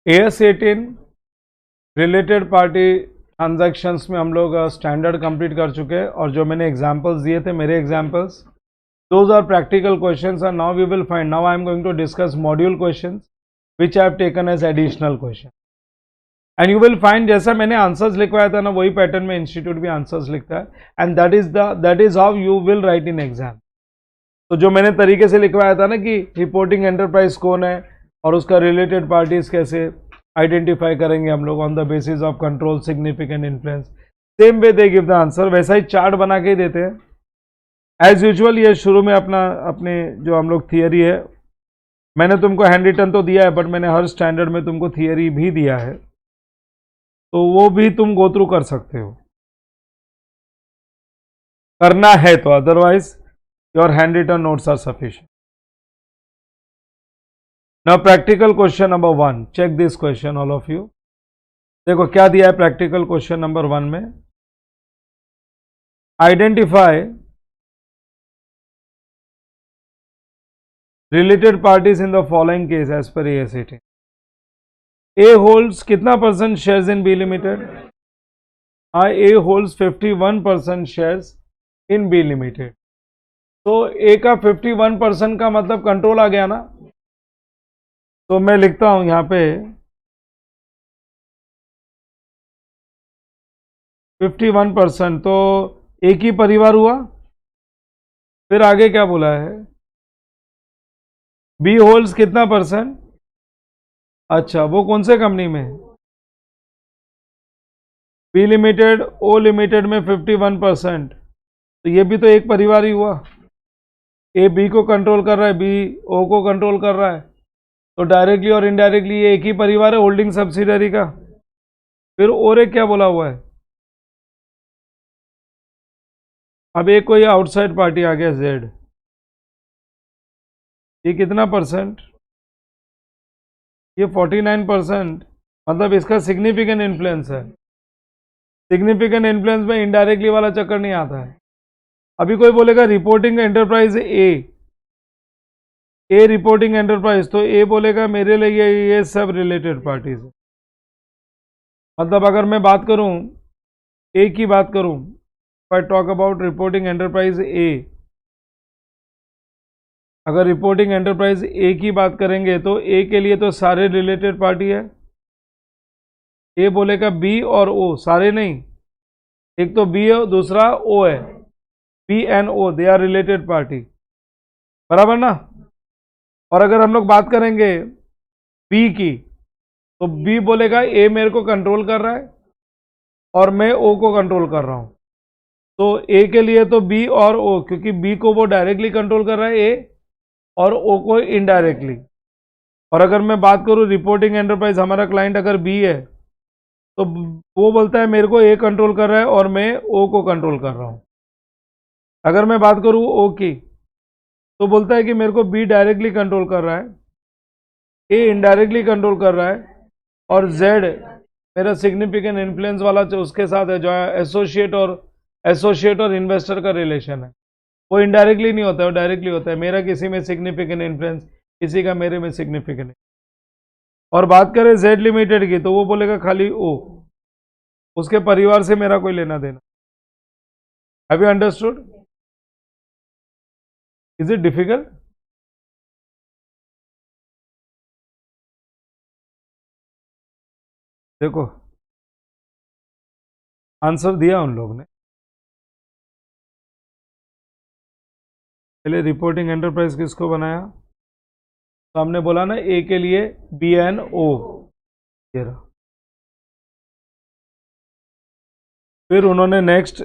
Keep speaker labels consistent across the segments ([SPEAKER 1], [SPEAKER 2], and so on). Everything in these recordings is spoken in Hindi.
[SPEAKER 1] AS18 रिलेटेड पार्टी ट्रांजैक्शंस में हम लोग स्टैंडर्ड कंप्लीट कर चुके हैं, और जो मैंने एग्जांपल्स दिए थे, मेरे examples, those are practical questions, and now we will find, now I am going to discuss module questions which I have taken as additional question, and you will find जैसा मैंने आंसर्स लिखवाया था ना, वही पैटर्न में इंस्टीट्यूट भी आंसर्स लिखता है, and that is how you will write in exam. तो जो मैंने तरीके से लिखवाया था ना कि रिपोर्टिंग एंटरप्राइज कौन है और उसका रिलेटेड पार्टीज कैसे आइडेंटिफाई करेंगे हम लोग on the basis of control significant influence, same way they give the answer, वैसा ही चार्ट बना के ही देते हैं एज यूजुअल। ये शुरू में अपने जो हम लोग थियरी है, मैंने तुमको हैंड रिटन तो दिया है, बट मैंने हर स्टैंडर्ड में तुमको थियरी भी दिया है, तो वो भी तुम गो थ्रू कर सकते हो, करना है तो, otherwise your hand written notes are sufficient. Now practical question number 1, check this question all of you. देखो क्या दिया है प्रैक्टिकल क्वेश्चन नंबर 1 में, identify related parties in the following case as per AS18। A holds कितना percent shares in B limited? हाँ, A holds 51% shares in B limited. तो ए का 51% का मतलब कंट्रोल आ गया ना, तो मैं लिखता हूं यहां पे 51%, तो एक ही परिवार हुआ। फिर आगे क्या बोला है, बी होल्ड्स कितना परसेंट? अच्छा, वो कौन से कंपनी में? बी लिमिटेड, ओ लिमिटेड में 51%, तो ये भी तो एक परिवार ही हुआ। ए बी को कंट्रोल कर रहा है, बी ओ को कंट्रोल कर रहा है, तो डायरेक्टली और इनडायरेक्टली ये एक ही परिवार है होल्डिंग सब्सिडरी का। फिर और एक क्या बोला हुआ है, अब एक कोई आउटसाइड पार्टी आ गया जेड, ये कितना परसेंट? ये 49%, मतलब इसका सिग्निफिकेंट इन्फ्लुएंस है। सिग्निफिकेंट इन्फ्लुएंस में इनडायरेक्टली वाला चक्कर नहीं आता है। अभी कोई बोलेगा रिपोर्टिंग एंटरप्राइज ए रिपोर्टिंग एंटरप्राइज, तो ए बोलेगा मेरे लिए ये सब रिलेटेड पार्टीज है। मतलब अगर मैं बात करूं, ए की बात करूं, I talk about reporting enterprise A, अगर रिपोर्टिंग एंटरप्राइज ए की बात करेंगे तो ए के लिए तो सारे रिलेटेड पार्टी है। ए बोलेगा बी और ओ, सारे नहीं, एक तो बी है, दूसरा ओ है, B and O they are related party, बराबर ना। और अगर हम लोग बात करेंगे बी की, तो बी बोलेगा ए मेरे को कंट्रोल कर रहा है और मैं ओ को कंट्रोल कर रहा हूं, तो ए के लिए तो बी और ओ, क्योंकि बी को वो डायरेक्टली कंट्रोल कर रहा है ए, और ओ को इनडायरेक्टली। और अगर मैं बात करूं रिपोर्टिंग एंटरप्राइज, हमारा क्लाइंट अगर बी है, तो वो बोलता है मेरे को ए कंट्रोल कर रहा है और मैं ओ को कंट्रोल कर रहा हूं। अगर मैं बात करूं ओ की, तो बोलता है कि मेरे को बी डायरेक्टली कंट्रोल कर रहा है, ए इनडायरेक्टली कंट्रोल कर रहा है, और जेड मेरा सिग्निफिकेंट इन्फ्लुएंस वाला जो उसके साथ है, जो एसोसिएट और इन्वेस्टर का रिलेशन है, वो इनडायरेक्टली नहीं होता है, वो डायरेक्टली होता है। मेरा किसी में सिग्निफिकेंट इन्फ्लुएंस, किसी का मेरे में सिग्निफिकेंट। और बात करें जेड लिमिटेड की, तो वो बोलेगा खाली ओ, उसके परिवार से मेरा कोई लेना देना। Have you understood? Is it difficult? देखो आंसर दिया उन लोग ने, पहले रिपोर्टिंग एंटरप्राइज किसको बनाया, तो हमने बोला ना ए के लिए बी एन ओ, ये रहा। फिर उन्होंने नेक्स्ट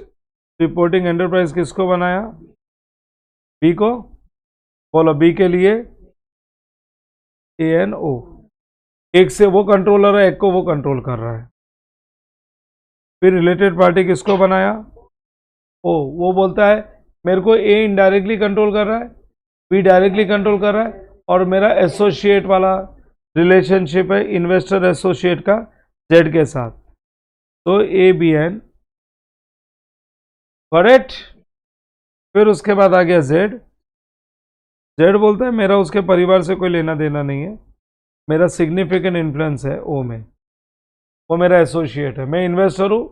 [SPEAKER 1] रिपोर्टिंग एंटरप्राइज किसको बनाया, बी को, बोलो बी के लिए ए एन ओ, एक से वो कंट्रोलर है, एक को वो कंट्रोल कर रहा है। फिर रिलेटेड पार्टी किसको बनाया, ओ, वो बोलता है मेरे को ए इनडायरेक्टली कंट्रोल कर रहा है, बी डायरेक्टली कंट्रोल कर रहा है, और मेरा एसोसिएट वाला रिलेशनशिप है इन्वेस्टर एसोसिएट का जेड के साथ, तो ए बी एन, करेक्ट। फिर उसके बाद आ गया जेड, जेड बोलता है मेरा उसके परिवार से कोई लेना देना नहीं है, मेरा सिग्निफिकेंट इन्फ्लुएंस है ओ में, वो मेरा एसोसिएट है। मैं इन्वेस्टर हूं,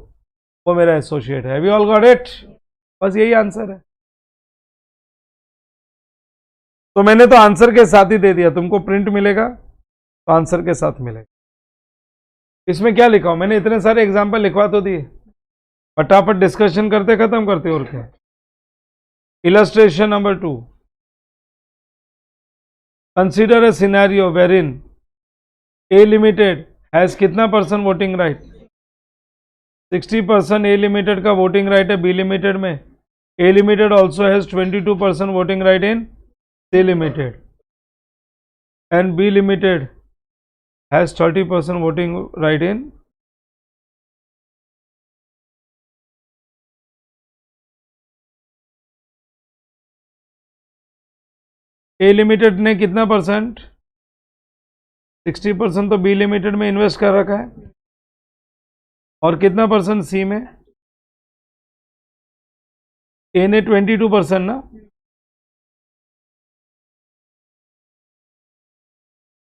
[SPEAKER 1] वो मेरा एसोसिएट है। Have you all got it? बस यही आंसर है। तो मैंने तो आंसर के साथ ही दे दिया, तुमको प्रिंट मिलेगा तो आंसर के साथ मिलेगा। इसमें क्या लिखा हो? मैंने इतने सारे एग्जाम्पल लिखवा तो दिए, फटाफट डिस्कशन करते खत्म करते और क्या। Illustration number 2, consider a scenario wherein A limited has कितना percent voting right? 60% A limited का वोटिंग राइट है बी लिमिटेड में। A limited also has 22% voting right in C limited and B limited has 30% voting right in A limited ने कितना परसेंट? 60% तो बी लिमिटेड में इन्वेस्ट कर रखा है, और कितना परसेंट सी में? ए ने 22% ना,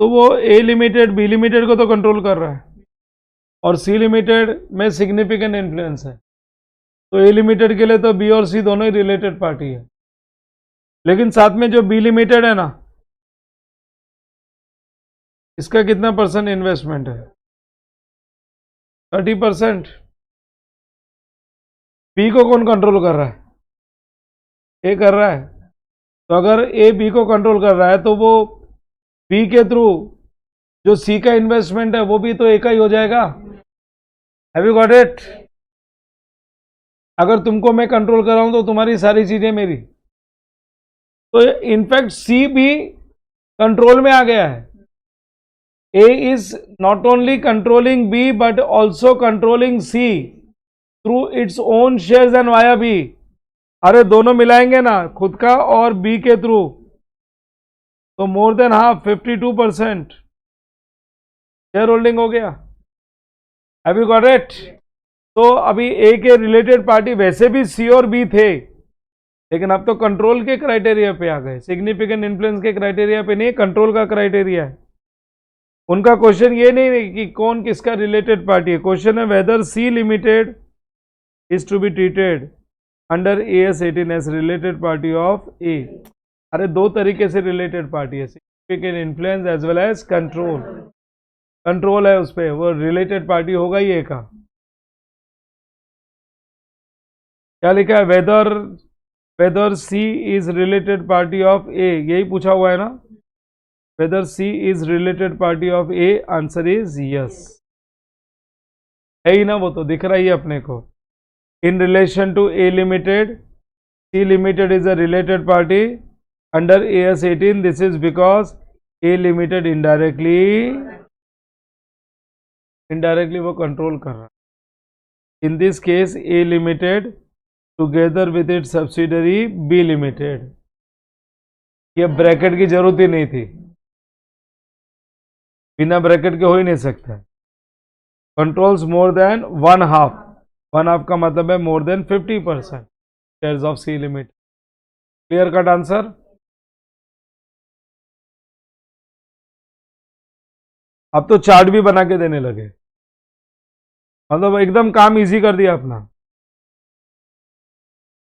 [SPEAKER 1] तो वो ए लिमिटेड बी लिमिटेड को तो कंट्रोल कर रहा है, और सी लिमिटेड में सिग्निफिकेंट इन्फ्लुएंस है। तो ए लिमिटेड के लिए तो बी और सी दोनों ही रिलेटेड पार्टी है, लेकिन साथ में जो बी लिमिटेड है ना, इसका कितना परसेंट इन्वेस्टमेंट है? 30%। बी को कौन कंट्रोल कर रहा है? ए कर रहा है। तो अगर ए बी को कंट्रोल कर रहा है तो वो बी के थ्रू जो सी का इन्वेस्टमेंट है वो भी तो ए का ही हो जाएगा। Have you got it? अगर तुमको मैं कंट्रोल कर रहा हूं तो तुम्हारी सारी चीजें मेरी, तो इनफैक्ट सी भी कंट्रोल में आ गया है। A is not only controlling B but also controlling C through its own shares and via B. अरे दोनों मिलाएंगे ना, खुद का और बी के थ्रू, तो more than half 52% share holding हो गया। Have you got it? तो अभी ए के रिलेटेड पार्टी वैसे भी सी और बी थे, लेकिन अब तो कंट्रोल के क्राइटेरिया पे आ गए, सिग्निफिकेंट इन्फ्लुएंस के क्राइटेरिया पे नहीं, कंट्रोल का क्राइटेरिया है। उनका क्वेश्चन ये नहीं है कि कौन किसका रिलेटेड पार्टी है, क्वेश्चन है whether C limited is to be treated under AS 18 as related party of A. अरे दो तरीके से रिलेटेड पार्टी है, significant influence as well as control. Control है उस पर, वो रिलेटेड पार्टी होगा ही ए का। क्या लिखा है? Whether C is related party of A, यही पूछा हुआ है ना। Whether C is related party of A, answer is yes. है ही ना, वो तो दिख रहा ही है अपने को। In relation to A limited, C limited is a related party under AS 18, this is because A limited indirectly वो कंट्रोल कर रहा है। In this case A limited together with it subsidiary B limited, ये ब्रैकेट की जरूरत ही नहीं थी, बिना ब्रैकेट के हो ही नहीं सकता। Controls more than one half का मतलब है more than 50% shares of C limit. Clear cut answer? अब तो चार्ट भी बना के देने लगे, मतलब एकदम काम इजी कर दिया अपना।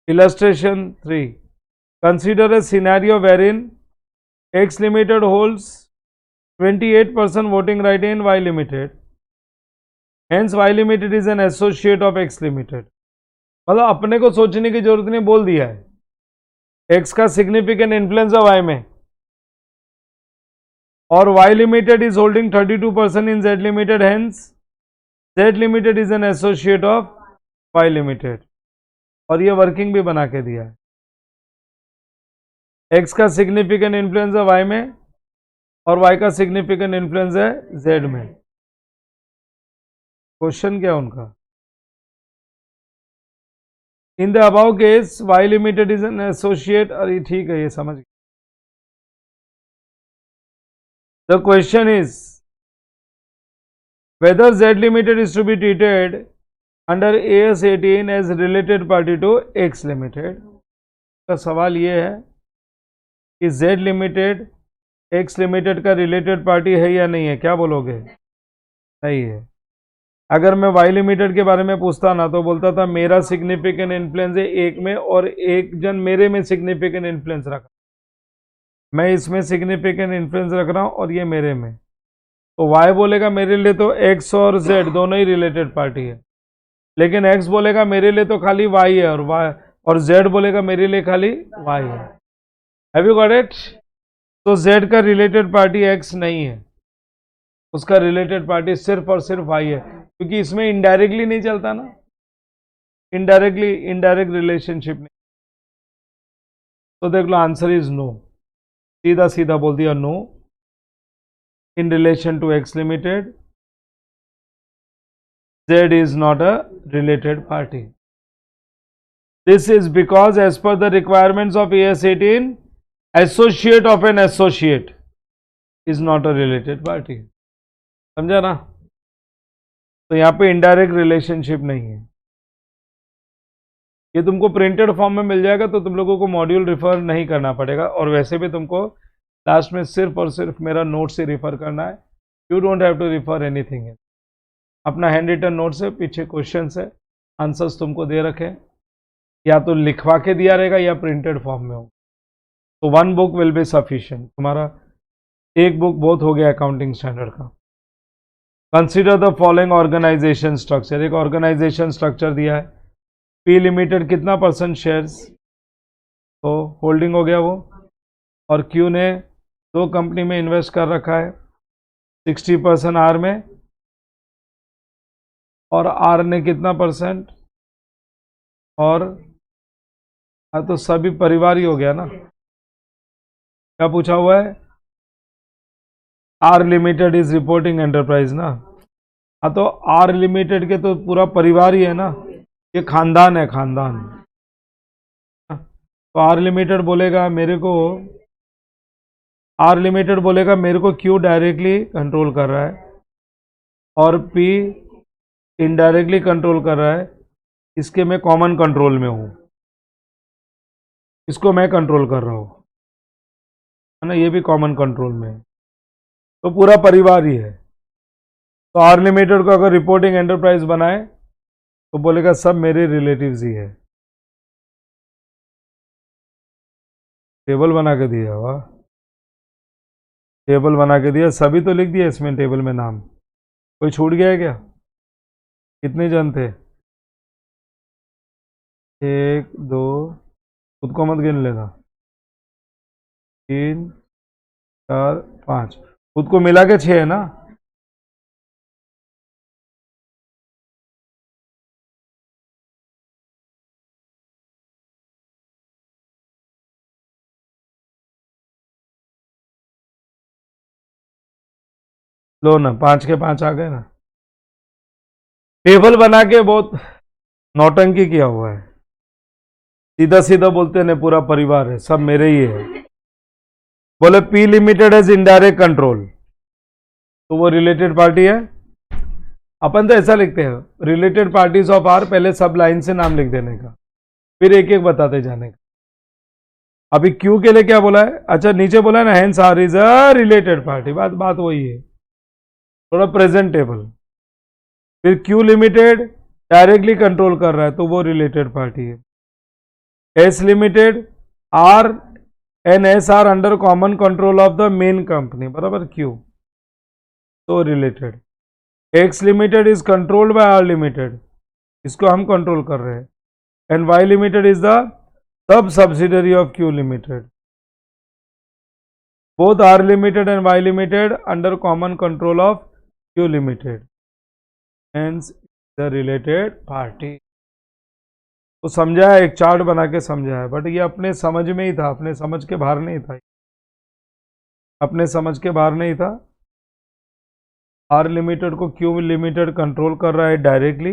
[SPEAKER 1] Illustration 3, consider a scenario wherein X Limited holds 28% voting right in Y Limited, hence Y Limited is an associate of X Limited। मतलब अपने को सोचने की जरूरत नहीं, बोल दिया है X का सिग्निफिकेंट इन्फ्लुएंस है Y में, और Y Limited is holding 32% in Z Limited, hence Z Limited is an associate of Y Limited। और ये वर्किंग भी बना के दिया है। एक्स का सिग्निफिकेंट इन्फ्लुएंस है वाई में, और वाई का सिग्निफिकेंट इन्फ्लुएंस है जेड में। क्वेश्चन क्या उनका? In the above case Y limited is an associate. अरे ठीक है, ये समझ गए। The question is whether Z limited is to be treated under AS 18 as related party to X limited. का सवाल ये है कि Z लिमिटेड एक्स लिमिटेड का रिलेटेड पार्टी है या नहीं है? क्या बोलोगे? नहीं है। अगर मैं वाई लिमिटेड के बारे में पूछता ना तो बोलता था मेरा सिग्निफिकेंट इन्फ्लुएंस है एक में और एक जन मेरे में सिग्निफिकेंट इन्फ्लुएंस रखा, मैं इसमें सिग्निफिकेंट इन्फ्लुएंस रख रहा हूं और ये मेरे में। तो वाई बोलेगा मेरे लिए तो एक्स और जेड दोनों ही रिलेटेड पार्टी है, लेकिन एक्स बोलेगा मेरे लिए तो खाली वाई है और जेड बोलेगा मेरे लिए खाली वाई है। Have you got it? तो जेड का रिलेटेड पार्टी एक्स नहीं है, उसका रिलेटेड पार्टी सिर्फ और सिर्फ वाई है, क्योंकि इसमें इनडायरेक्टली नहीं चलता ना, इनडायरेक्ट रिलेशनशिप नहीं। तो देख लो आंसर इज नो, सीधा सीधा बोल दिया no in relation to X limited, Z is not a related party. This is because as per the requirements of AS 18, associate of an associate is not a related party. समझा ना? तो यहाँ पे इनडायरेक्ट रिलेशनशिप नहीं है। ये तुमको प्रिंटेड फॉर्म में मिल जाएगा तो तुम लोगों को मॉड्यूल रिफर नहीं करना पड़ेगा, और वैसे भी तुमको लास्ट में सिर्फ और सिर्फ मेरा नोट से रिफर करना है। You don't have to refer anything. अपना हैंड रिटन नोट से पीछे क्वेश्चन है, आंसर्स तुमको दे रखे, या तो लिखवा के दिया रहेगा या प्रिंटेड फॉर्म में हो। तो 1 बुक विल बी सफिशिएंट, तुम्हारा एक बुक बहुत हो गया अकाउंटिंग स्टैंडर्ड का। Consider the following organisation structure, एक ऑर्गेनाइजेशन स्ट्रक्चर दिया है। पी लिमिटेड कितना % शेयर्स, तो होल्डिंग हो गया वो, और क्यू ने 2 कंपनी में इन्वेस्ट कर रखा है, 60% आर में, और आर ने कितना %, और तो सभी परिवार ही हो गया ना। क्या पूछा हुआ है? R limited is reporting enterprise ना। तो आर लिमिटेड के तो पूरा परिवार ही है ना, ये खानदान है, खानदान। तो आर लिमिटेड बोलेगा मेरे को, क्यू डायरेक्टली कंट्रोल कर रहा है और पी इनडायरेक्टली कंट्रोल कर रहा है, इसके मैं कॉमन कंट्रोल में हूं, इसको मैं कंट्रोल कर रहा हूं, है ना, ये भी कॉमन कंट्रोल में है, तो पूरा परिवार ही है। तो आर लिमिटेड को अगर रिपोर्टिंग एंटरप्राइज बनाए तो बोलेगा सब मेरे रिलेटिव्स ही है। टेबल बना के दिया, वाह, टेबल बना के दिया, सभी तो लिख दिया इसमें टेबल में नाम, कोई छूट गया है क्या? कितने जन थे? 1 2, खुद को मत गिन लेना, 3 4 5, खुद को मिला के 6 है ना। लो ना, 5 के 5 आ गए ना। टेबल बना के बहुत नौटंकी किया हुआ है, सीधा सीधा बोलते हैं पूरा परिवार है, सब मेरे ही है। बोले P limited as indirect control, तो वो रिलेटेड पार्टी है। अपन तो ऐसा लिखते हैं, रिलेटेड पार्टीज ऑफ आर, पहले सब लाइन से नाम लिख देने का, फिर एक एक बताते जाने का। अभी क्यू के लिए क्या बोला है? अच्छा नीचे बोला है ना, hence R is a related party, बात वही है, थोड़ा प्रेजेंटेबल। फिर क्यू लिमिटेड डायरेक्टली कंट्रोल कर रहा है तो वो रिलेटेड पार्टी है। S limited, R and S are under common control of the main company, बराबर, क्यू, तो related. X limited is controlled by R limited, इसको हम कंट्रोल कर रहे हैं, and Y limited is the sub subsidiary of Q limited. Both R limited and Y limited under common control of Q limited, hence the related party। तो समझा है, एक चार्ट बना के समझा है, बट ये अपने समझ में ही था, अपने समझ के बाहर नहीं था, अपने समझ के बाहर नहीं था। आर लिमिटेड को क्यू लिमिटेड कंट्रोल कर रहा है डायरेक्टली,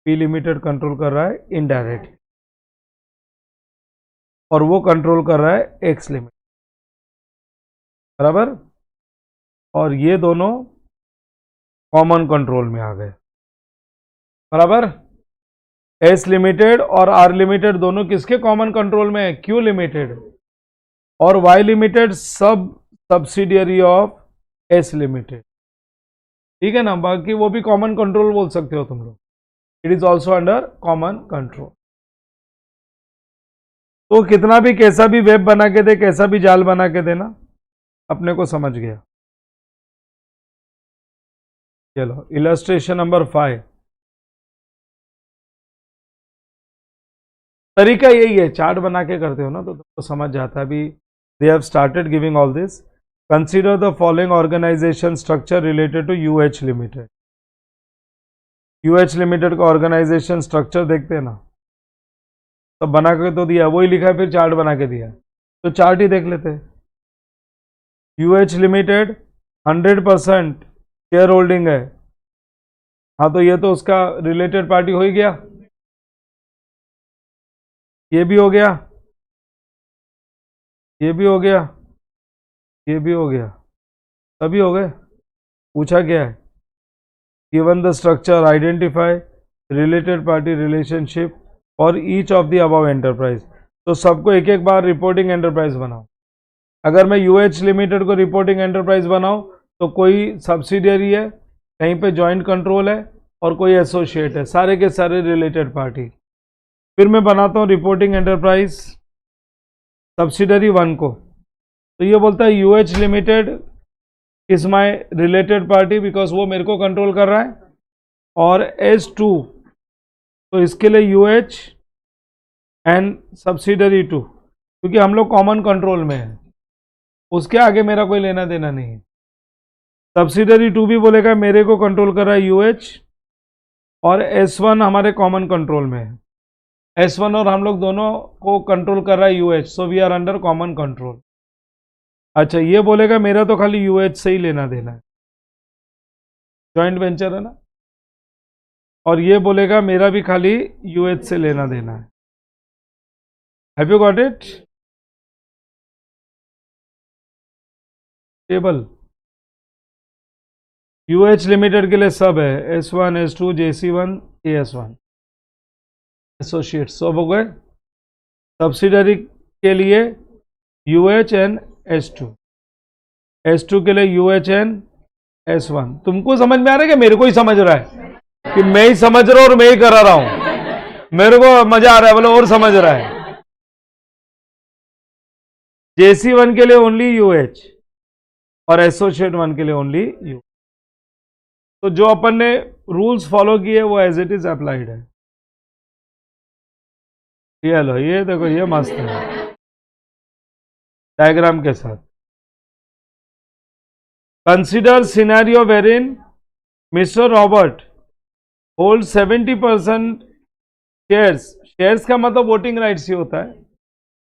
[SPEAKER 1] पी लिमिटेड कंट्रोल कर रहा है इनडायरेक्टली, और वो कंट्रोल कर रहा है एक्स लिमिटेड, बराबर। और ये दोनों कॉमन कंट्रोल में आ गए, बराबर। एस लिमिटेड और आर लिमिटेड दोनों किसके कॉमन कंट्रोल में है? Q limited. और Y limited subsidiary of S limited, ठीक है ना। बाकी वो भी कॉमन कंट्रोल बोल सकते हो तुम लोग, it is also under common control. तो कितना भी कैसा भी वेब बना के दे, कैसा भी जाल बना के देना, अपने को समझ गया। चलो इलस्ट्रेशन नंबर 5। तरीका यही है, चार्ट बना के करते हो ना तो तुमको समझ जाता है। अभी they have started giving all this. Consider the following organisation structure related to UH limited. UH limited का ऑर्गेनाइजेशन स्ट्रक्चर देखते हैं ना, तो बना के तो दिया, वही लिखा है, फिर चार्ट बना के दिया, तो चार्ट ही देख लेते हैं। यूएच लिमिटेड 100% शेयर होल्डिंग है, हाँ तो ये तो उसका रिलेटेड पार्टी हो ही गया, ये भी हो गया, ये भी हो गया, ये भी हो गया, सभी हो गए। पूछा क्या है, given the structure identify related party relationship और each of the above enterprise. तो सबको एक एक बार रिपोर्टिंग एंटरप्राइज बनाओ। अगर मैं यूएच लिमिटेड को रिपोर्टिंग एंटरप्राइज बनाऊं तो कोई सब्सिडियरी है, कहीं पे जॉइंट कंट्रोल है और कोई एसोसिएट है, सारे के सारे रिलेटेड पार्टी। फिर मैं बनाता हूं रिपोर्टिंग एंटरप्राइज सब्सिडरी 1 को, तो ये बोलता है UH limited is my related party because वो मेरे को कंट्रोल कर रहा है, और S2 तो इसके लिए यूएच एंड सब्सिडरी 2, क्योंकि हम लोग कॉमन कंट्रोल में है, उसके आगे मेरा कोई लेना देना नहीं है। सब्सिडरी 2 भी बोलेगा मेरे को कंट्रोल कर रहा है यूएच, और S1 हमारे कॉमन कंट्रोल में है, S1 और हम लोग दोनों को कंट्रोल कर रहा है UH, so we are under common control. अच्छा ये बोलेगा मेरा तो खाली यूएच से ही लेना देना है, जॉइंट वेंचर है ना, और ये बोलेगा मेरा भी खाली यूएच से लेना देना है। Have you got it? Table UH limited के लिए सब है, S1 S2 JC1 AS1 associate सब हो गए। सब्सिडरी के लिए यूएच एंड S2, S2 के लिए यूएच एंड S1। तुमको समझ में आ रहा है कि मेरे को ही समझ रहा है, कि मैं ही समझ रहा हूं और मैं ही करा रहा हूं, मेरे को मजा आ रहा है, बोले और समझ रहा है। JC1 के लिए ओनली यूएच और एसोसिएट 1 के लिए ओनली यू। तो जो अपन ने रूल्स फॉलो किए वो एज इट इज अप्लाइड है। ये लो, ये देखो, ये मस्त है डायग्राम के साथ। Consider scenario wherein mister Robert hold 70% shares, shares का मतलब वोटिंग राइट्स ही होता है,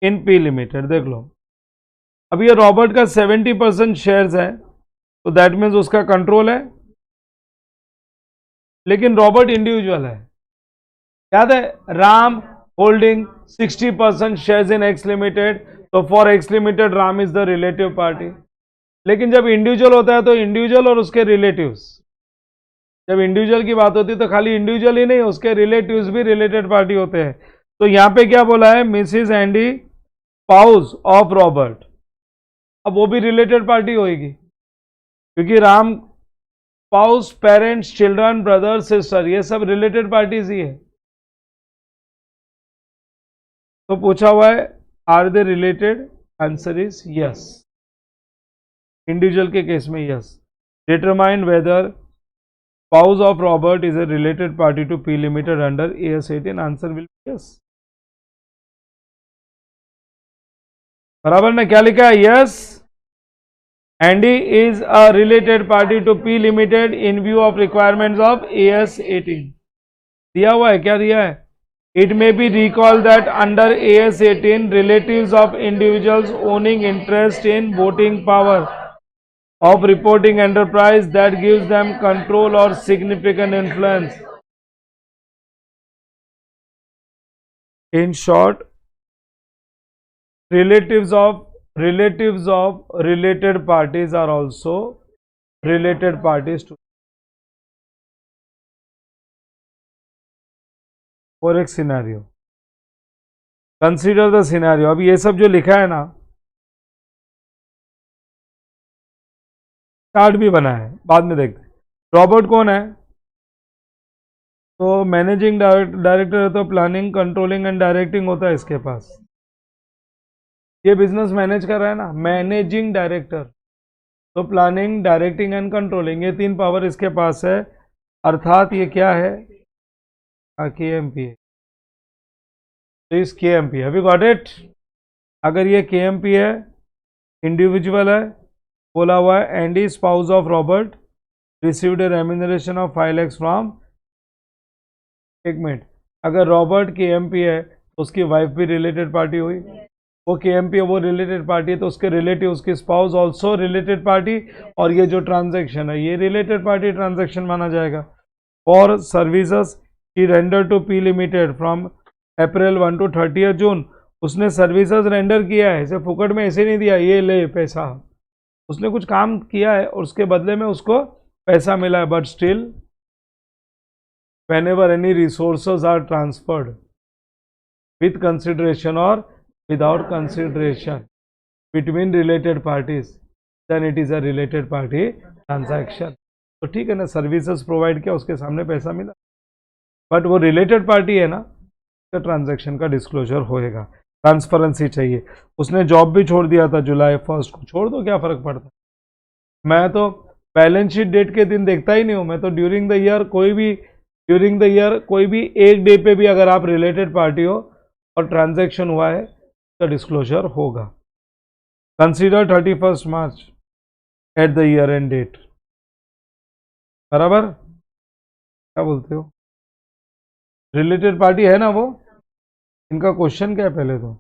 [SPEAKER 1] इन पी लिमिटेड। देख लो, अब ये रॉबर्ट का 70% शेयर्स है, तो दैट मीन्स उसका कंट्रोल है, लेकिन रॉबर्ट इंडिविजुअल है। याद है, Ram holding 60% shares in X limited, तो for X limited Ram is the relative party. लेकिन जब इंडिविजुअल होता है तो इंडिविजुअल और उसके रिलेटिव्स, जब इंडिविजुअल की बात होती है तो खाली इंडिविजुअल ही नहीं, उसके रिलेटिव्स भी रिलेटेड पार्टी होते हैं। तो यहां पे क्या बोला है, Mrs Andy pause of Robert, अब वो भी रिलेटेड पार्टी होगी, क्योंकि राम पाउस पेरेंट्स चिल्ड्रन ब्रदर सिस्टर ये सब रिलेटेड पार्टीज ही है। तो पूछा हुआ है are they related, answer is yes, individual के केस में yes. Determine whether spouse of Robert is a related party to P limited under AS18, answer will be yes. बराबर ने क्या लिखा है, yes Andy is a related party to P limited in view of requirements of AS18। दिया हुआ है, क्या दिया है, it may be recalled that under AS18 relatives of individuals owning interest in voting power of reporting enterprise that gives them control or significant influence. In short, relatives of related parties are also related parties to for एक सिनेरियो। कंसीडर द सिनेरियो, अब ये सब जो लिखा है ना, चार्ट भी बना है, बाद में देखते हैं। रॉबर्ट कौन है? तो मैनेजिंग डायरेक्टर है, तो प्लानिंग, कंट्रोलिंग एंड डायरेक्टिंग होता है इसके पास। ये बिजनेस मैनेज कर रहा है ना, मैनेजिंग डायरेक्टर, तो प्लानिंग, डायरेक्टिंग एंड कंट्रोलिंग, ये 3 पावर इसके पास है। अर्थात ये क्या है? KMP है। तो इस KMP, have you got it? अगर ये KMP है, इंडिविजुअल है, बोला हुआ है Andy spouse of Robert received A remuneration of 5 lakhs from, 1 minute, अगर रॉबर्ट KMP है तो उसकी वाइफ भी रिलेटेड पार्टी हुई, वो KMP है, वो रिलेटेड पार्टी है, तो उसके रिलेटिव, उसकी स्पाउस ऑल्सो रिलेटेड पार्टी, और ये जो ट्रांजैक्शन है ये रिलेटेड पार्टी ट्रांजैक्शन माना जाएगा। For services he render to P limited from April 1 to 30 June, उसने सर्विसेज रेंडर किया है, इसे फुकट में ऐसे नहीं दिया ये ले पैसा, उसने कुछ काम किया है और उसके बदले में उसको पैसा मिला है। But still whenever any resources are transferred with consideration or without consideration between related parties, then it is a related party transaction। तो ठीक है ना, सर्विसेज प्रोवाइड किया, उसके सामने पैसा मिला, बट वो रिलेटेड पार्टी है ना, तो ट्रांजैक्शन का डिस्क्लोजर होएगा, ट्रांसपेरेंसी चाहिए। उसने जॉब भी छोड़ दिया था जुलाई 1 को, छोड़ दो, क्या फर्क पड़ता है। मैं तो बैलेंस शीट डेट के दिन देखता ही नहीं हूँ, मैं तो ड्यूरिंग द ईयर कोई भी एक डे पे भी अगर आप रिलेटेड पार्टी हो और ट्रांजैक्शन हुआ है तो डिस्क्लोजर होगा। Consider 31 March at the year end date, बराबर? क्या बोलते हो? रिलेटेड पार्टी है ना वो? इनका क्वेश्चन क्या है पहले तो,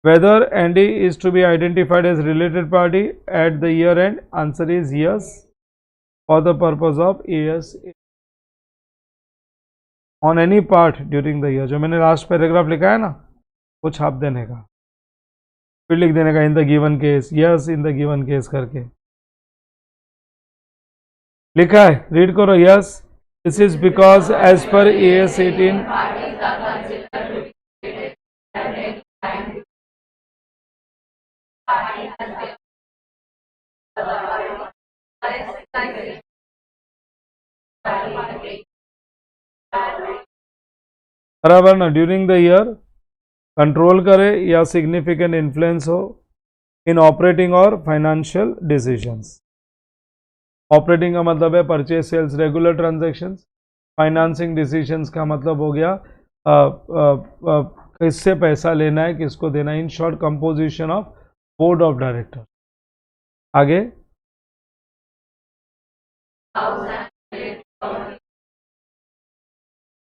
[SPEAKER 1] whether Andy is to be identified as related party at the year end, answer is yes for the purpose of AS on any part during the year. जो मैंने लास्ट पैराग्राफ लिखा है ना, वो छाप देने का, फिर लिख देने का in the given case, yes in the given case करके लिखा है, रीड करो। Yes, this is because as per AS 18 बराबर ना, ड्यूरिंग द ईयर कंट्रोल करे या सिग्निफिकेंट इन्फ्लुएंस हो इन ऑपरेटिंग और फाइनेंशियल डिसीजंस। ऑपरेटिंग का मतलब है purchase, sales, regular transactions. Financing decisions का मतलब हो गया किससे पैसा लेना है, किसको देना है, in short composition of board of director. आगे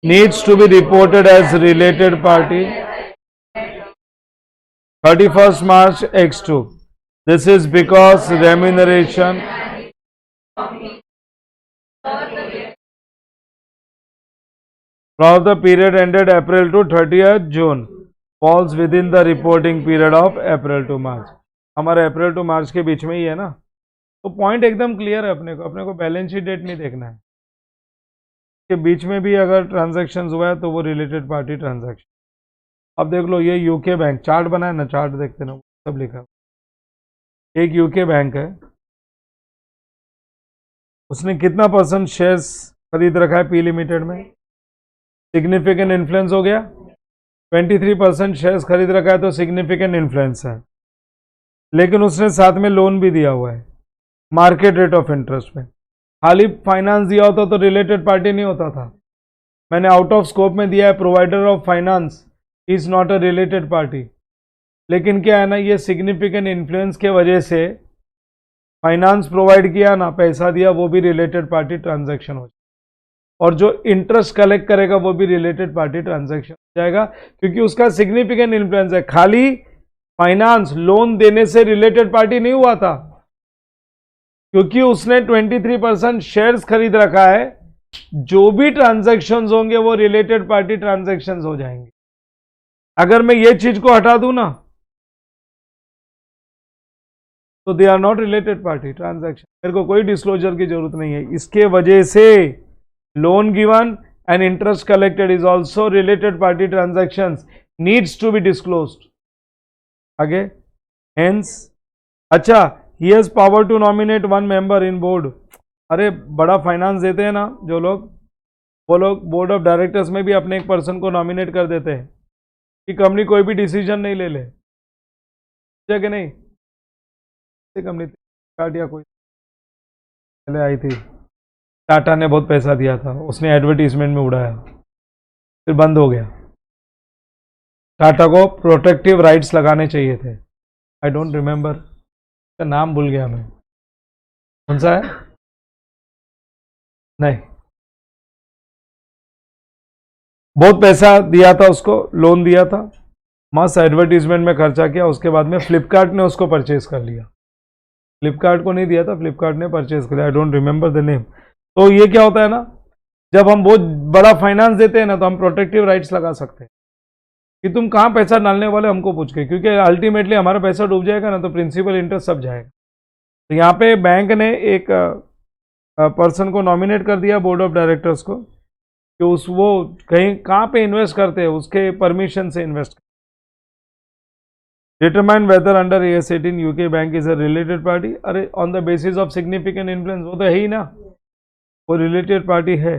[SPEAKER 1] needs to be reported as related party 31st March X2. This is because remuneration from the period ended April to 30th June falls within the reporting period of April to March। हमारा अप्रैल टू मार्च के बीच में ही है ना, तो पॉइंट एकदम क्लियर है। अपने को बैलेंस शीट डेट नहीं देखना है, के बीच में भी अगर ट्रांजैक्शन हुआ है तो वो रिलेटेड पार्टी ट्रांजैक्शन। अब देख लो, ये यूके बैंक, चार्ट बना है ना, चार्ट देखते ना, सब लिखा। एक यूके बैंक है, उसने कितना % शेयर्स खरीद रखा है P लिमिटेड में? सिग्निफिकेंट इन्फ्लुएंस हो गया, 23% शेयर्स खरीद रखा है, तो सिग्निफिकेंट इन्फ्लुएंस है। लेकिन उसने साथ में लोन भी दिया हुआ है मार्केट रेट ऑफ इंटरेस्ट में। खाली फाइनेंस दिया होता तो रिलेटेड पार्टी नहीं होता था। मैंने आउट ऑफ स्कोप में दिया है, provider of finance is not a related party. लेकिन क्या है ना, ये सिग्निफिकेंट इन्फ्लुएंस के वजह से फाइनेंस प्रोवाइड किया ना, पैसा दिया, वो भी रिलेटेड पार्टी ट्रांजैक्शन हो जाएगा, और जो इंटरेस्ट कलेक्ट करेगा वो भी रिलेटेड पार्टी ट्रांजैक्शन हो जाएगा, क्योंकि उसका सिग्निफिकेंट इन्फ्लुएंस है। खाली फाइनेंस लोन देने से रिलेटेड पार्टी नहीं हुआ था, क्योंकि उसने 23% शेयर्स खरीद रखा है। जो भी ट्रांजैक्शंस होंगे वो रिलेटेड पार्टी ट्रांजैक्शंस हो जाएंगे। अगर मैं ये चीज को हटा दूं ना, तो they are not related party transaction, मेरे को कोई डिस्क्लोजर की जरूरत नहीं है। इसके वजह से loan given and interest collected is also related party transactions, needs to be disclosed. आगे हेंस, अच्छा he has power to nominate one member in board. अरे बड़ा फाइनेंस देते हैं ना जो लोग, वो लोग बोर्ड ऑफ डायरेक्टर्स में भी अपने एक पर्सन को नॉमिनेट कर देते हैं कि कंपनी कोई भी डिसीजन नहीं ले ले, कि नहीं। कंपनी टाटा कोई पहले आई थी, टाटा ने बहुत पैसा दिया था, उसने एडवर्टीजमेंट में उड़ाया, फिर बंद हो गया। टाटा को प्रोटेक्टिव राइट्स लगाने चाहिए थे, आई डोंट रिमेंबर, का नाम भूल गया मैं, कौन सा है, नहीं, बहुत पैसा दिया था उसको, लोन दिया था, मस्त एडवर्टीजमेंट में खर्चा किया, उसके बाद में फ्लिपकार्ट ने उसको परचेज कर लिया। फ्लिपकार्ट को नहीं दिया था, फ्लिपकार्ट ने परचेज कर लिया, I don't remember the name. तो ये क्या होता है ना, जब हम बहुत बड़ा फाइनेंस देते हैं ना तो हम प्रोटेक्टिव राइट्स लगा सकते हैं कि तुम कहाँ पैसा डालने वाले हमको पूछ के, क्योंकि अल्टीमेटली हमारा पैसा डूब जाएगा ना तो प्रिंसिपल इंटरेस्ट सब जाएगा। तो यहाँ पे बैंक ने एक पर्सन को नॉमिनेट कर दिया बोर्ड ऑफ डायरेक्टर्स को कि वो कहीं कहाँ पे इन्वेस्ट करते हैं, उसके परमिशन से invest. Determine whether under AS 18 UK bank is a related party. अरे on the basis of significant influence, वो तो है ही ना, वो रिलेटेड पार्टी है,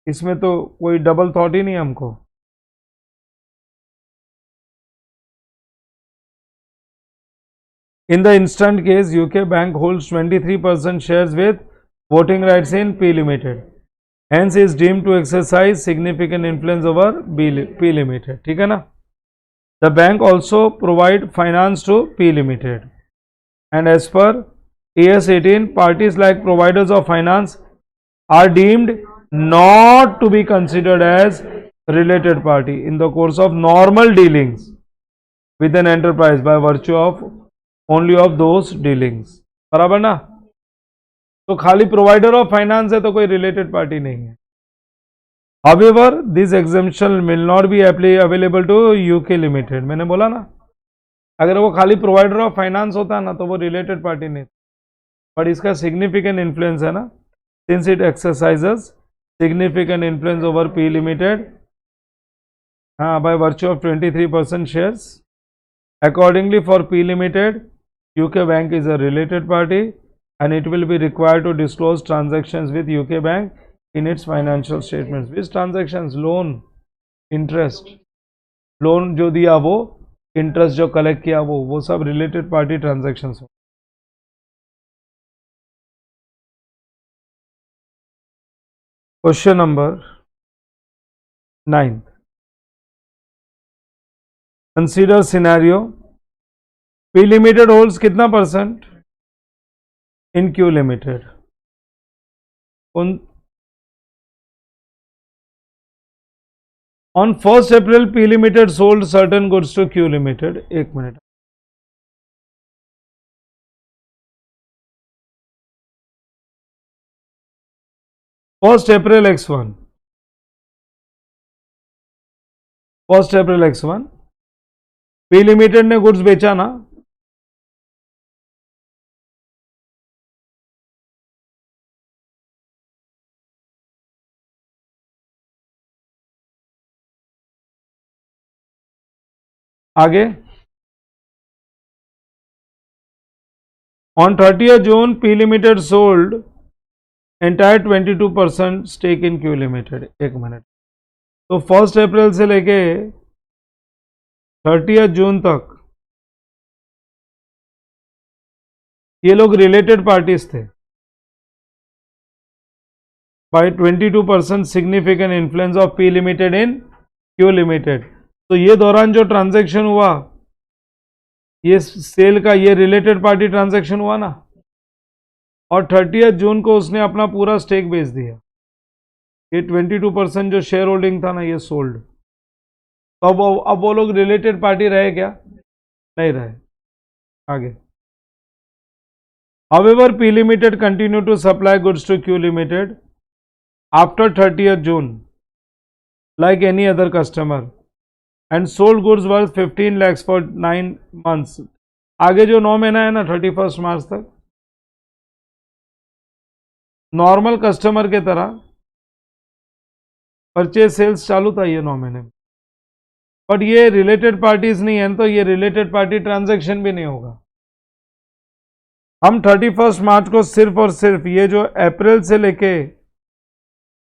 [SPEAKER 1] इसमें तो कोई डबल थॉट ही नहीं हमको। In the instant case, UK Bank holds 23% shares with voting rights in P Limited. Hence is deemed to exercise significant influence over P Limited. ठीक है ना? The bank also provide finance to P Limited. And as per AS 18, parties like providers of finance are deemed not to be considered as related party in the course of normal dealings with an enterprise by virtue of only of those dealings. बराबर ना? तो खाली प्रोवाइडर ऑफ फाइनेंस है तो कोई रिलेटेड पार्टी नहीं है। However this exemption will not be available to UK limited. मैंने बोला ना, अगर वो खाली प्रोवाइडर ऑफ फाइनेंस होता ना तो वो रिलेटेड पार्टी नहीं, बट इसका सिग्निफिकेंट इन्फ्लुएंस है ना, since it exercises significant influence over P limited, हाँ, by virtue of 23% shares. Accordingly, for P Limited, UK Bank is a related party and it will be required to disclose transactions with UK Bank in its financial statements. Which transactions? Loan, interest, loan जो दिया वो, interest जो collect किया वो सब related party transactions हो। Question number 9. Consider scenario, P Limited holds कितना percent in Q Limited? On 1st April, P Limited sold certain goods to Q Limited. एक minute, first April X1, 1st April X1, P Limited ने गुड्स बेचा ना, आगे on 30th June P Limited sold entire 22% stake in Q Limited। एक मिनट, तो 1st अप्रैल से लेके 30th June तक ये लोग रिलेटेड पार्टीज थे by 22% significant influence of P Limited in Q Limited। तो ये दौरान जो ट्रांजैक्शन हुआ, ये सेल का, ये रिलेटेड पार्टी ट्रांजैक्शन हुआ ना, और 30th जून को उसने अपना पूरा स्टेक बेच दिया। ये 22% जो शेयर होल्डिंग था ना, ये सोल्ड। तो अब वो लोग रिलेटेड पार्टी रहे क्या? नहीं रहे। आगे, however P Limited continue to supply goods to Q Limited after 30th June like any other customer and sold goods worth 15 lakhs for 9 months। आगे जो 9 महीना है ना, 31st मार्च तक, नॉर्मल कस्टमर के तरह परचेज सेल्स चालू था ये 9 महीने में, बट ये रिलेटेड पार्टीज नहीं है तो ये रिलेटेड पार्टी ट्रांजैक्शन भी नहीं होगा। हम 31 मार्च को सिर्फ और सिर्फ ये जो अप्रैल से लेके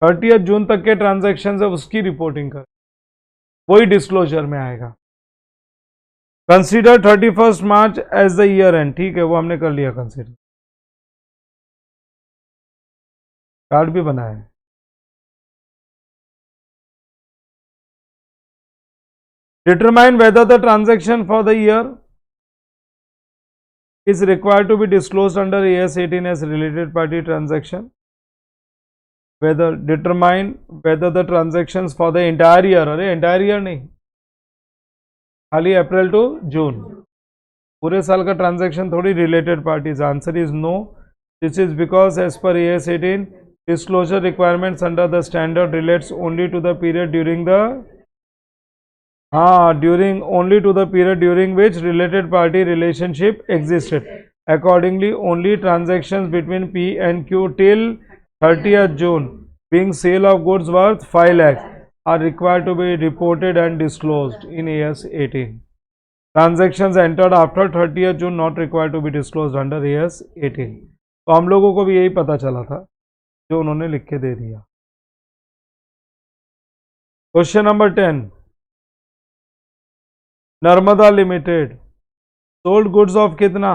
[SPEAKER 1] 30 जून तक के ट्रांजैक्शन है उसकी रिपोर्टिंग कर, वही डिस्क्लोजर में आएगा। Consider 31 March as the year end, ठीक है वो हमने कर लिया कंसीडर, कार्ड भी बना है। Determine whether the transaction for the year is required to be disclosed under AS 18 as related party transaction. Whether determine whether the transactions for the entire year, अरे entire year नहीं, खाली अप्रैल टू जून, पूरे साल का ट्रांजैक्शन थोड़ी related parties. Answer is no. This is because as per AS 18 disclosure requirements under the standard relates only to the period during the only to the period during which related party relationship existed. Accordingly, only transactions between P and Q till 30th June being sale of goods worth 5 lakhs are required to be reported and disclosed in AS 18. Transactions entered after 30th June not required to be disclosed under AS 18. तो हम लोगों को भी यही पता चला था जो उन्होंने लिख के दे दिया। Question number 10, Narmada limited sold goods of कितना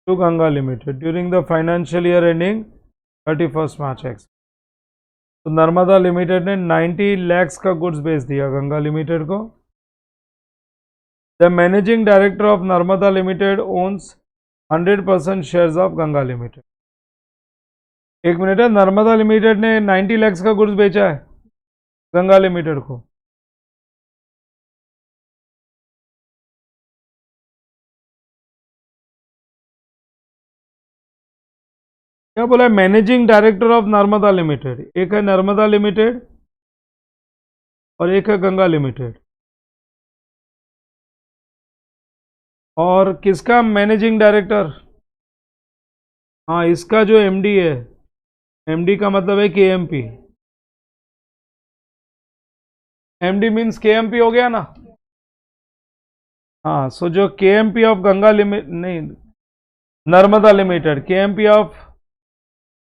[SPEAKER 1] to Ganga limited during the financial year ending 31 March X. तो नर्मदा लिमिटेड ने 90 लाख का गुड्स बेच दिया गंगा लिमिटेड को। The managing director of Narmada limited owns 100% shares of Ganga limited. एक मिनट है, नर्मदा लिमिटेड ने 90 लाख का गुड्स बेचा है गंगा लिमिटेड को। क्या बोला है? Managing director of Narmada limited. एक है नर्मदा लिमिटेड और एक है गंगा लिमिटेड। और किसका मैनेजिंग डायरेक्टर? हाँ, इसका जो एमडी है, एमडी का मतलब है केएमपी। एमडी मीन्स केएमपी हो गया ना। हाँ, सो जो केएमपी ऑफ गंगा लिमिटेड, नहीं Narmada limited, KMP of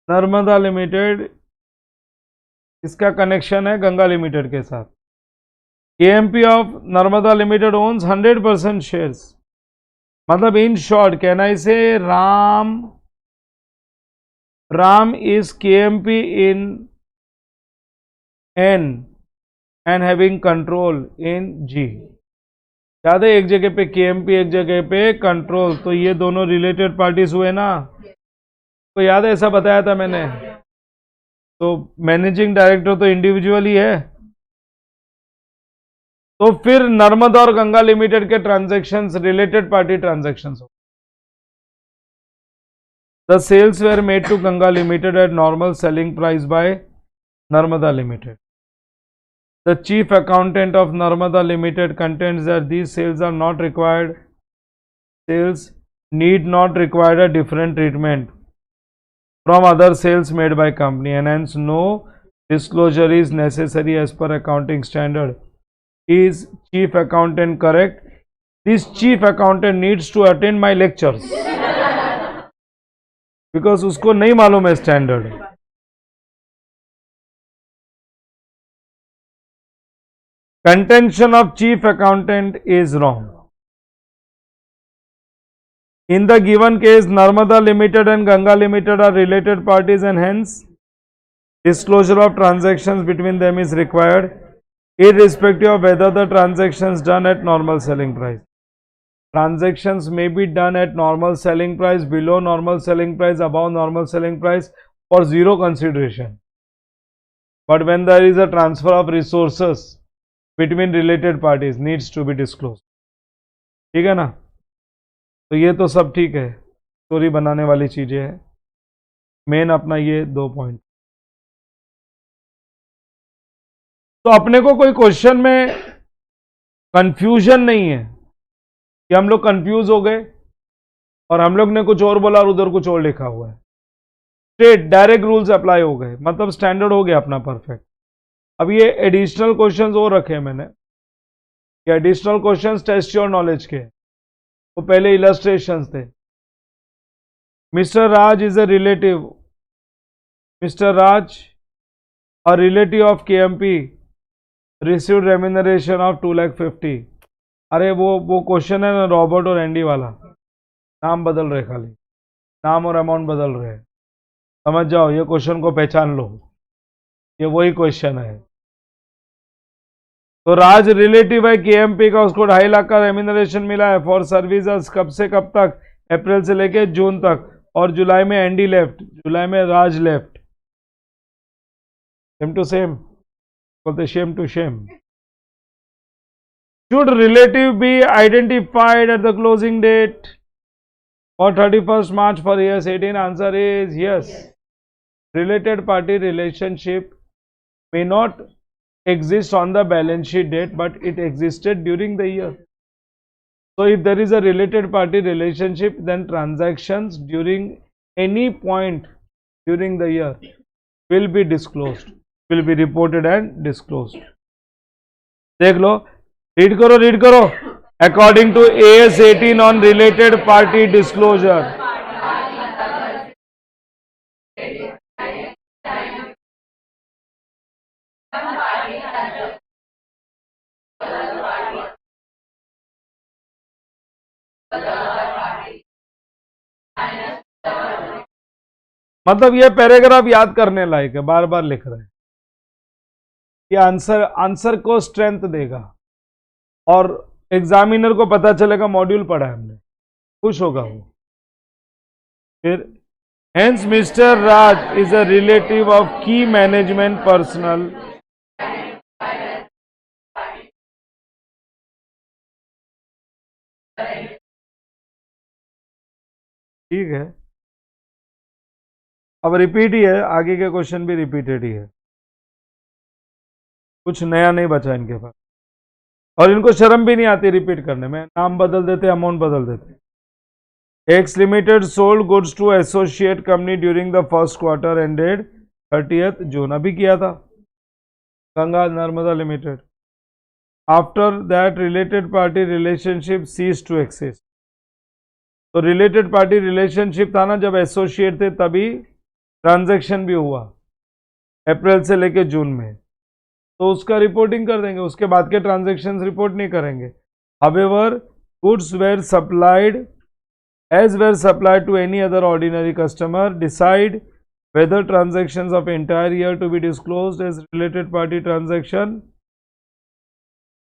[SPEAKER 1] Narmada limited, इसका कनेक्शन है गंगा लिमिटेड के साथ। KMP of Narmada limited owns 100% shares. मतलब in short can I say Ram is KMP in N and having control in G. याद है, एक जगह पे केएमपी एक जगह पे कंट्रोल, तो ये दोनों रिलेटेड पार्टीज हुए ना। तो याद है, ऐसा बताया था मैंने। तो मैनेजिंग डायरेक्टर तो इंडिविजुअल ही है। तो फिर नर्मदा और गंगा लिमिटेड के ट्रांजैक्शंस रिलेटेड पार्टी ट्रांजैक्शंस हो। The sales were made to Ganga limited at normal selling price by Narmada limited. The chief accountant of Narmada Limited contends that these sales are not required. Sales need not require a different treatment from other sales made by company, and hence no disclosure is necessary as per accounting standard. Is chief accountant correct? This chief accountant needs to attend my lectures because उसको नहीं मालूम है standard. Contention of chief accountant is wrong. In the given case, Narmada Limited and Ganga Limited are related parties and hence disclosure of transactions between them is required irrespective of whether the transactions done at normal selling price. Transactions may be done at normal selling price, below normal selling price, above normal selling price for zero consideration. But when there is a transfer of resources between related parties needs to be disclosed. ठीक है ना? तो ये तो सब ठीक है, स्टोरी बनाने वाली चीजें हैं। मेन अपना ये 2 पॉइंट। तो अपने को कोई क्वेश्चन में कंफ्यूजन नहीं है कि हम लोग कंफ्यूज हो गए और हम लोग ने कुछ और बोला और उधर कुछ और लिखा हुआ है। स्ट्रेट डायरेक्ट रूल्स अप्लाई हो गए, मतलब स्टैंडर्ड हो गया अपना परफेक्ट। अब ये एडिशनल क्वेश्चंस और रखे हैं मैंने। ये additional questions test your knowledge के, वो पहले इलस्ट्रेशंस थे। Mr. Raj is a relative. Mr. Raj, a relative of KMP, received remuneration of 2,50,000. अरे वो क्वेश्चन है ना रॉबर्ट और एंडी वाला, नाम बदल रहे, खाली नाम और अमाउंट बदल रहे हैं, समझ जाओ, ये क्वेश्चन को पहचान लो, ये वही क्वेश्चन है। तो राज रिलेटिव है केएमपी का, उसको 2.5 लाख का रेम्यूनरेशन मिला है फॉर सर्विसेज। कब से कब तक? अप्रैल से लेके जून तक। और जुलाई में एंडी लेफ्ट, जुलाई में Raj left. Same to same बोलते, shame to shame. Should relative be identified at the closing date or 31st March for years 18? Answer is yes. Related party relationship may not exist on the balance sheet date, but it existed during the year. So if there is a related party relationship, then transactions during any point during the year will be disclosed, will be reported and disclosed. देख लो, रीड करो। According to AS 18 on related party disclosure, मतलब ये पैराग्राफ याद करने लायक है, बार बार लिख रहे हैं। ये आंसर को स्ट्रेंथ देगा और एग्जामिनर को पता चलेगा मॉड्यूल पढ़ा है हमने, खुश होगा वो। फिर hence mister Raj is a relative of की मैनेजमेंट पर्सनल, ठीक है। अब रिपीट ही है, आगे के क्वेश्चन भी रिपीटेड ही है, कुछ नया नहीं बचा इनके पास, और इनको शर्म भी नहीं आती रिपीट करने में। नाम बदल देते, अमाउंट बदल देते। X limited sold goods to associate company during the first quarter ended 30th June, अभी किया था, Ganga Narmada limited. After that related party relationship ceases to exist. तो रिलेटेड पार्टी रिलेशनशिप था ना, जब एसोसिएट थे तभी ट्रांजैक्शन भी हुआ, अप्रैल से लेके जून में, तो उसका रिपोर्टिंग कर देंगे, उसके बाद के ट्रांजैक्शंस रिपोर्ट नहीं करेंगे। However goods were supplied as were supplied to any other ordinary customer, decide whether transactions of entire year to be disclosed as related party transaction.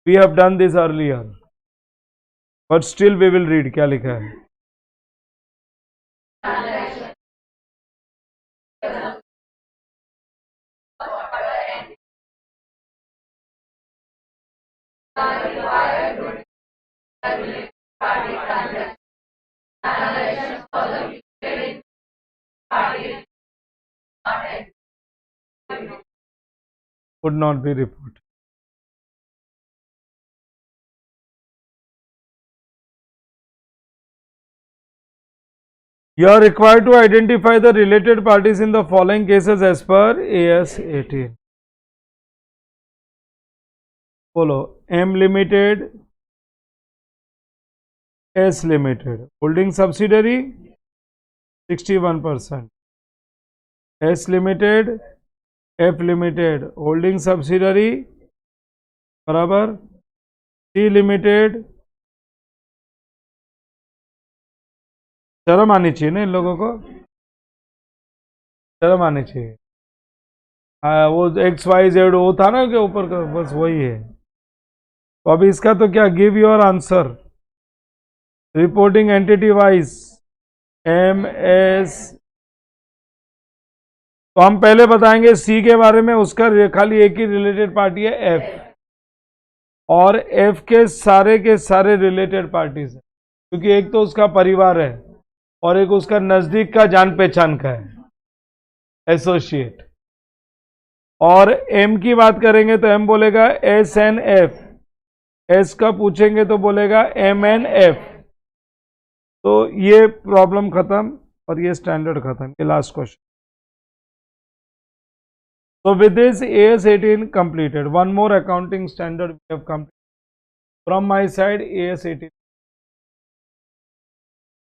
[SPEAKER 1] We have done this earlier, but still we will read क्या लिखा है। Would not be reported. You are required to identify the related parties in the following cases as per AS 18. Follow M Limited, S Limited, holding subsidiary 61%, S Limited, F Limited, holding subsidiary बराबर, C Limited, शर्म आनी चाहिए ना इन लोगों को, शर्म आनी चाहिए। वो XYZ वो था ना के ऊपर का, बस वही है। तो अभी इसका तो क्या, give your answer. Reporting entity wise MS, तो हम पहले बताएंगे सी के बारे में, उसका खाली एक ही रिलेटेड पार्टी है F, और F के सारे रिलेटेड पार्टीज है, क्योंकि एक तो उसका परिवार है और एक उसका नजदीक का जान पहचान का है एसोसिएट। और M की बात करेंगे तो M बोलेगा SNF, S का पूछेंगे तो बोलेगा MNF। तो ये प्रॉब्लम खत्म और ये स्टैंडर्ड खत्म, ये last question. So with this AS 18 completed. One more accounting standard we have completed. From my side AS 18